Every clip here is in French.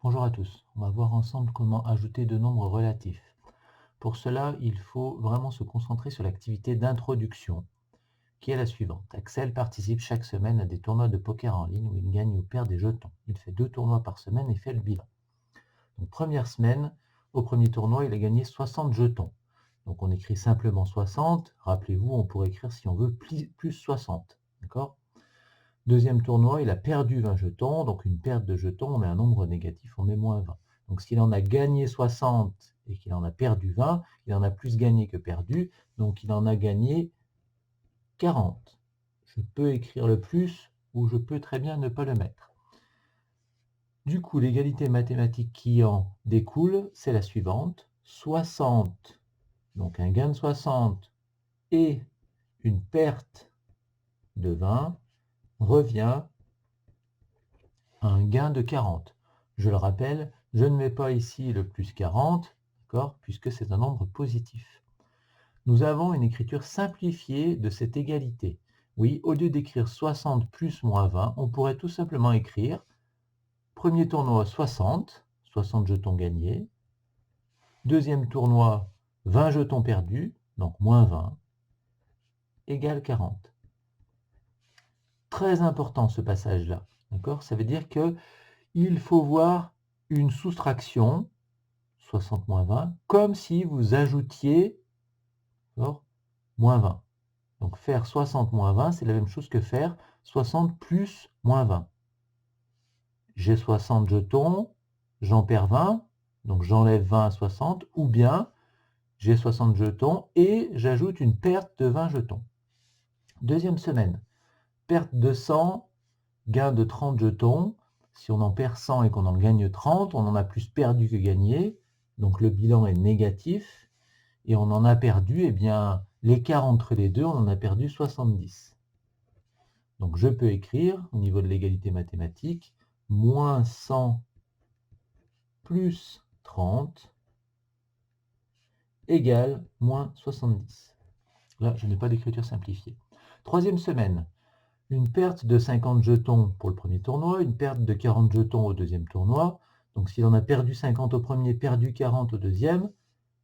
Bonjour à tous, on va voir ensemble comment ajouter deux nombres relatifs. Pour cela, il faut vraiment se concentrer sur l'activité d'introduction, qui est la suivante. Axel participe chaque semaine à des tournois de poker en ligne où il gagne ou perd des jetons. Il fait 2 tournois par semaine et fait le bilan. Donc première semaine, au premier tournoi, il a gagné 60 jetons. Donc on écrit simplement 60. Rappelez-vous, on pourrait écrire si on veut plus 60. D'accord ? Deuxième tournoi, il a perdu 20 jetons, donc une perte de jetons, on met un nombre négatif, on met moins 20. Donc s'il en a gagné 60 et qu'il en a perdu 20, il en a plus gagné que perdu, donc il en a gagné 40. Je peux écrire le plus ou je peux très bien ne pas le mettre. Du coup, l'égalité mathématique qui en découle, c'est la suivante. 60, donc un gain de 60 et une perte de 20 revient un gain de 40. Je le rappelle, je ne mets pas ici le plus 40, d'accord, puisque c'est un nombre positif. Nous avons une écriture simplifiée de cette égalité. Oui, au lieu d'écrire 60 plus moins 20, on pourrait tout simplement écrire premier tournoi 60, 60 jetons gagnés. Deuxième tournoi 20 jetons perdus, donc moins 20, égale 40. Très important ce passage-là, d'accord? Ça veut dire que il faut voir une soustraction, 60 moins 20, comme si vous ajoutiez moins 20. Donc faire 60 moins 20, c'est la même chose que faire 60 plus moins 20. J'ai 60 jetons, j'en perds 20, donc j'enlève 20 à 60, ou bien j'ai 60 jetons et j'ajoute une perte de 20 jetons. Deuxième semaine, perte de 100, gain de 30 jetons. Si on en perd 100 et qu'on en gagne 30, on en a plus perdu que gagné, donc le bilan est négatif, et on en a perdu, eh bien, l'écart entre les deux, on en a perdu 70. Donc je peux écrire, au niveau de l'égalité mathématique, moins 100 plus 30 égale moins 70. Là, je n'ai pas d'écriture simplifiée. Troisième semaine, une perte de 50 jetons pour le premier tournoi, une perte de 40 jetons au deuxième tournoi. Donc s'il en a perdu 50 au premier, perdu 40 au deuxième,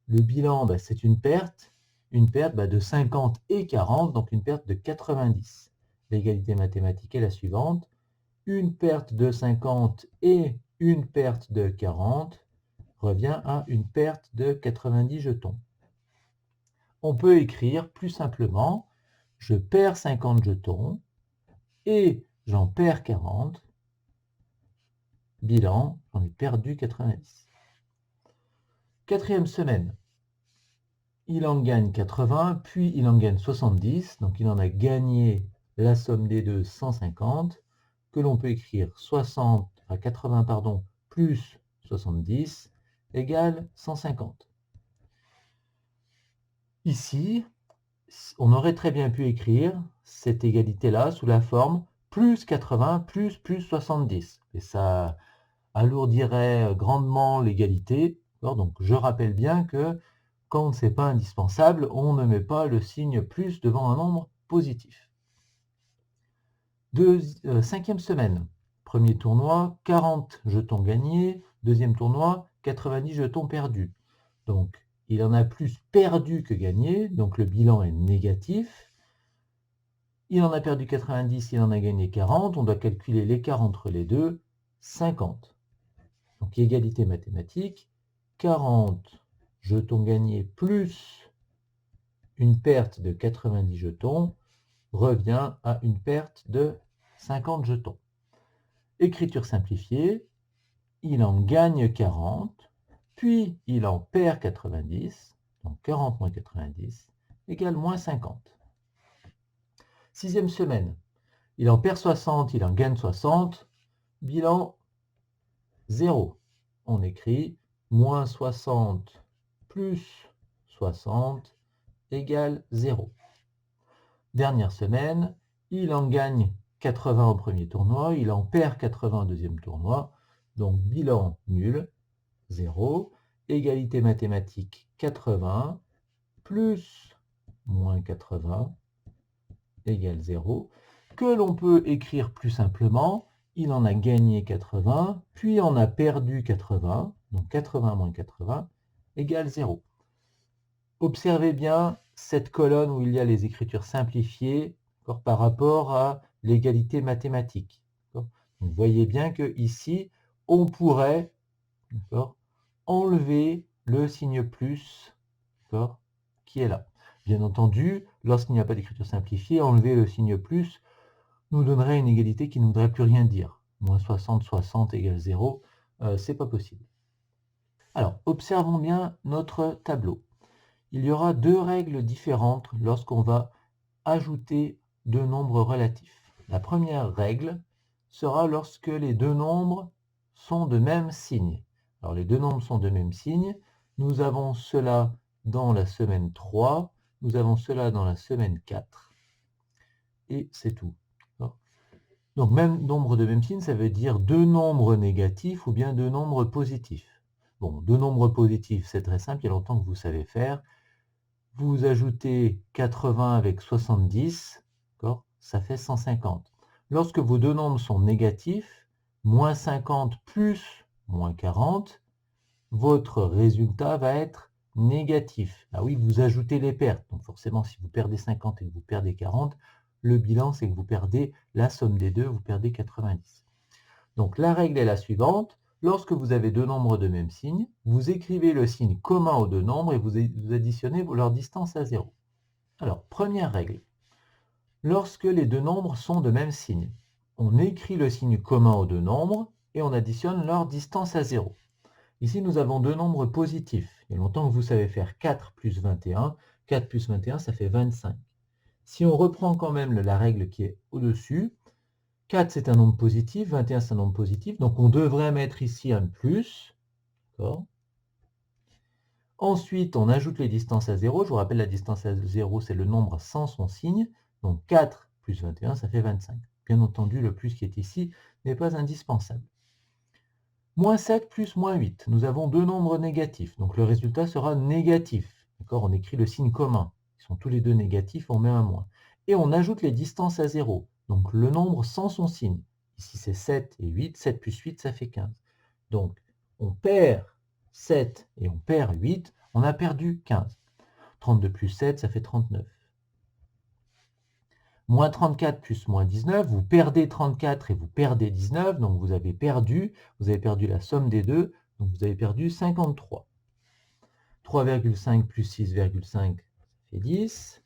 le bilan, c'est une perte de 50 et 40, donc une perte de 90. L'égalité mathématique est la suivante. Une perte de 50 et une perte de 40 revient à une perte de 90 jetons. On peut écrire plus simplement, je perds 50 jetons et j'en perds 40. Bilan, j'en ai perdu 90. Quatrième semaine, il en gagne 80, puis il en gagne 70, donc il en a gagné la somme des deux 150, que l'on peut écrire 80 plus 70 égale 150. Ici, on aurait très bien pu écrire cette égalité-là sous la forme plus 80 plus 70. Et ça alourdirait grandement l'égalité. Donc je rappelle bien que quand ce n'est pas indispensable, on ne met pas le signe plus devant un nombre positif. Cinquième semaine, premier tournoi, 40 jetons gagnés, deuxième tournoi, 90 jetons perdus. Donc il en a plus perdu que gagné, donc le bilan est négatif. Il en a perdu 90, il en a gagné 40, on doit calculer l'écart entre les deux, 50. Donc égalité mathématique, 40 jetons gagnés plus une perte de 90 jetons revient à une perte de 50 jetons. Écriture simplifiée, il en gagne 40, puis il en perd 90, donc 40 moins 90 égale moins 50. Sixième semaine, il en perd 60, il en gagne 60, bilan 0. On écrit moins 60 plus 60 égale 0. Dernière semaine, il en gagne 80 au premier tournoi, il en perd 80 au deuxième tournoi, donc bilan nul, 0. Égalité mathématique 80 plus moins 80 égale 0, que l'on peut écrire plus simplement, il en a gagné 80, puis en a perdu 80, donc 80 moins 80 égale 0. Observez bien cette colonne où il y a les écritures simplifiées par rapport à l'égalité mathématique. Donc, vous voyez bien que ici, on pourrait enlever le signe plus qui est là. Bien entendu, lorsqu'il n'y a pas d'écriture simplifiée, enlever le signe plus nous donnerait une égalité qui ne voudrait plus rien dire. Moins 60, 60 égale 0, c'est pas possible. Alors, observons bien notre tableau. Il y aura deux règles différentes lorsqu'on va ajouter deux nombres relatifs. La première règle sera lorsque les deux nombres sont de même signe. Alors, les deux nombres sont de même signe. Nous avons cela dans la semaine 3, nous avons cela dans la semaine 4, et c'est tout. Donc, même nombre de même signe, ça veut dire deux nombres négatifs ou bien deux nombres positifs. Bon, deux nombres positifs, c'est très simple, il y a longtemps que vous savez faire. Vous ajoutez 80 avec 70, ça fait 150. Lorsque vos deux nombres sont négatifs, moins 50 plus moins 40, votre résultat va être négatif. Ah oui, vous ajoutez les pertes. Donc forcément, si vous perdez 50 et que vous perdez 40, le bilan, c'est que vous perdez la somme des deux, vous perdez 90. Donc la règle est la suivante. Lorsque vous avez deux nombres de même signe, vous écrivez le signe commun aux deux nombres et vous additionnez leur distance à 0. Alors, première règle. Lorsque les deux nombres sont de même signe, on écrit le signe commun aux deux nombres et on additionne leur distance à 0. Ici, nous avons deux nombres positifs. Il y a longtemps que vous savez faire 4 plus 21. 4 plus 21, ça fait 25. Si on reprend quand même la règle qui est au-dessus, 4 c'est un nombre positif, 21 c'est un nombre positif, donc on devrait mettre ici un plus. Ensuite, on ajoute les distances à 0. Je vous rappelle, la distance à 0, c'est le nombre sans son signe. Donc 4 plus 21, ça fait 25. Bien entendu, le plus qui est ici n'est pas indispensable. Moins 7 plus moins 8. Nous avons deux nombres négatifs. Donc le résultat sera négatif. On écrit le signe commun. Ils sont tous les deux négatifs, on met un moins. Et on ajoute les distances à 0. Donc le nombre sans son signe. Ici, c'est 7 et 8. 7 plus 8, ça fait 15. Donc, on perd 7 et on perd 8. On a perdu 15. 32 plus 7, ça fait 39. Moins 34 plus moins 19, vous perdez 34 et vous perdez 19, donc vous avez perdu la somme des deux, donc vous avez perdu 53. 3,5 plus 6,5, ça fait 10.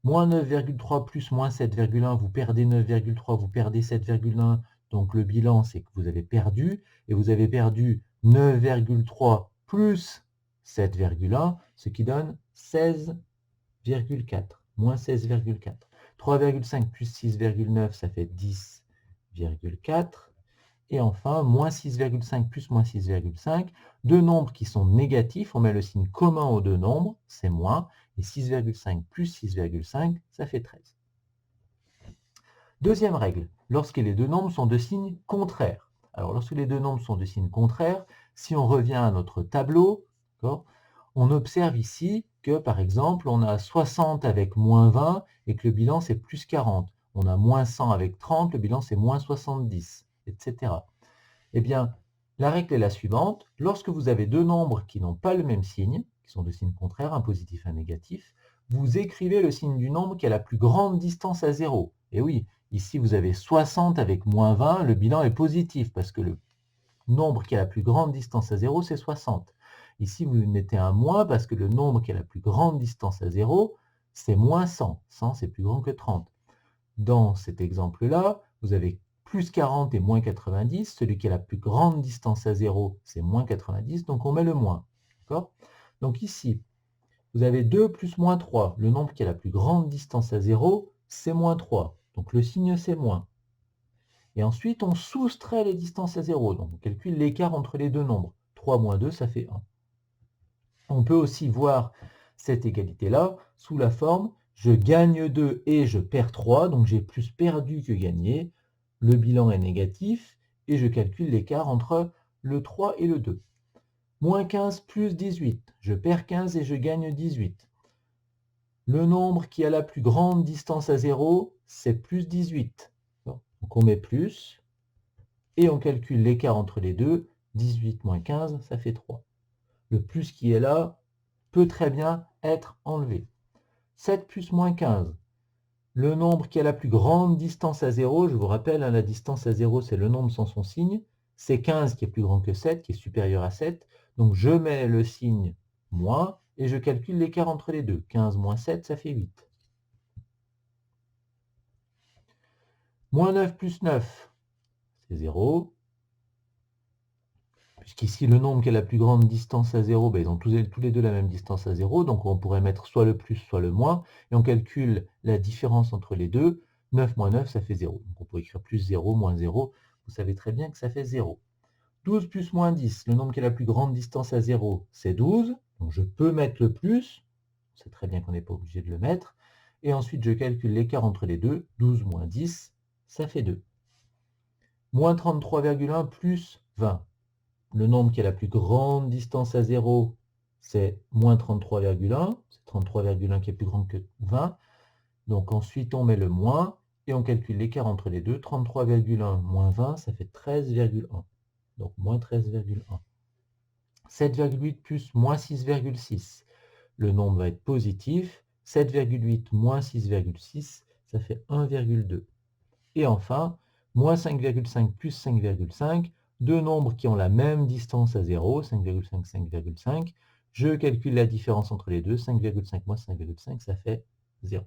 Moins 9,3 plus moins 7,1, vous perdez 9,3, vous perdez 7,1, donc le bilan c'est que vous avez perdu, et vous avez perdu 9,3 plus 7,1, ce qui donne 16,4, moins 16,4. 3,5 plus 6,9, ça fait 10,4. Et enfin, moins 6,5 plus moins 6,5. Deux nombres qui sont négatifs, on met le signe commun aux deux nombres, c'est moins. Et 6,5 plus 6,5, ça fait 13. Deuxième règle, lorsque les deux nombres sont de signes contraires. Alors, lorsque les deux nombres sont de signes contraires, si on revient à notre tableau, on observe ici que, par exemple, on a 60 avec moins 20 et que le bilan, c'est plus 40. On a moins 100 avec 30, le bilan, c'est moins 70, etc. Eh bien, la règle est la suivante. Lorsque vous avez deux nombres qui n'ont pas le même signe, qui sont de signes contraires, un positif et un négatif, vous écrivez le signe du nombre qui a la plus grande distance à 0. Et oui, ici, vous avez 60 avec moins 20, le bilan est positif parce que le nombre qui a la plus grande distance à 0, c'est 60. Ici, vous mettez un moins parce que le nombre qui a la plus grande distance à 0, c'est moins 100. 100, c'est plus grand que 30. Dans cet exemple-là, vous avez plus 40 et moins 90. Celui qui a la plus grande distance à 0, c'est moins 90, donc on met le moins. Donc ici, vous avez 2 plus moins 3. Le nombre qui a la plus grande distance à 0, c'est moins 3. Donc le signe, c'est moins. Et ensuite, on soustrait les distances à 0. Donc on calcule l'écart entre les deux nombres. 3 moins 2, ça fait 1. On peut aussi voir cette égalité-là sous la forme je gagne 2 et je perds 3, donc j'ai plus perdu que gagné. Le bilan est négatif et je calcule l'écart entre le 3 et le 2. Moins 15 plus 18, je perds 15 et je gagne 18. Le nombre qui a la plus grande distance à 0, c'est plus 18. Donc on met plus. et on calcule l'écart entre les deux. 18 moins 15, ça fait 3. Le plus qui est là peut très bien être enlevé. 7 plus moins 15. Le nombre qui a la plus grande distance à 0, je vous rappelle, la distance à 0, c'est le nombre sans son signe. C'est 15 qui est plus grand que 7, qui est supérieur à 7. Donc je mets le signe moins et je calcule l'écart entre les deux. 15 moins 7, ça fait 8. Moins 9 plus 9, c'est 0. Puisqu'ici, le nombre qui a la plus grande distance à 0, ben, ils ont tous les deux la même distance à 0, donc on pourrait mettre soit le plus, soit le moins, et on calcule la différence entre les deux. 9 moins 9, ça fait 0. Donc on peut écrire plus 0, moins 0. Vous savez très bien que ça fait 0. 12 plus moins 10, le nombre qui a la plus grande distance à 0, c'est 12. Donc je peux mettre le plus. C'est très bien qu'on n'est pas obligé de le mettre. Et ensuite, je calcule l'écart entre les deux. 12 moins 10, ça fait 2. Moins 33,1 plus 20. Le nombre qui a la plus grande distance à 0, c'est moins 33,1. C'est 33,1 qui est plus grand que 20. Donc ensuite, on met le moins et on calcule l'écart entre les deux. 33,1 moins 20, ça fait 13,1. Donc moins 13,1. 7,8 plus moins 6,6. Le nombre va être positif. 7,8 moins 6,6, ça fait 1,2. Et enfin, moins 5,5 plus 5,5, deux nombres qui ont la même distance à 0, 5,5, 5,5. Je calcule la différence entre les deux, 5,5 moins 5,5, ça fait 0.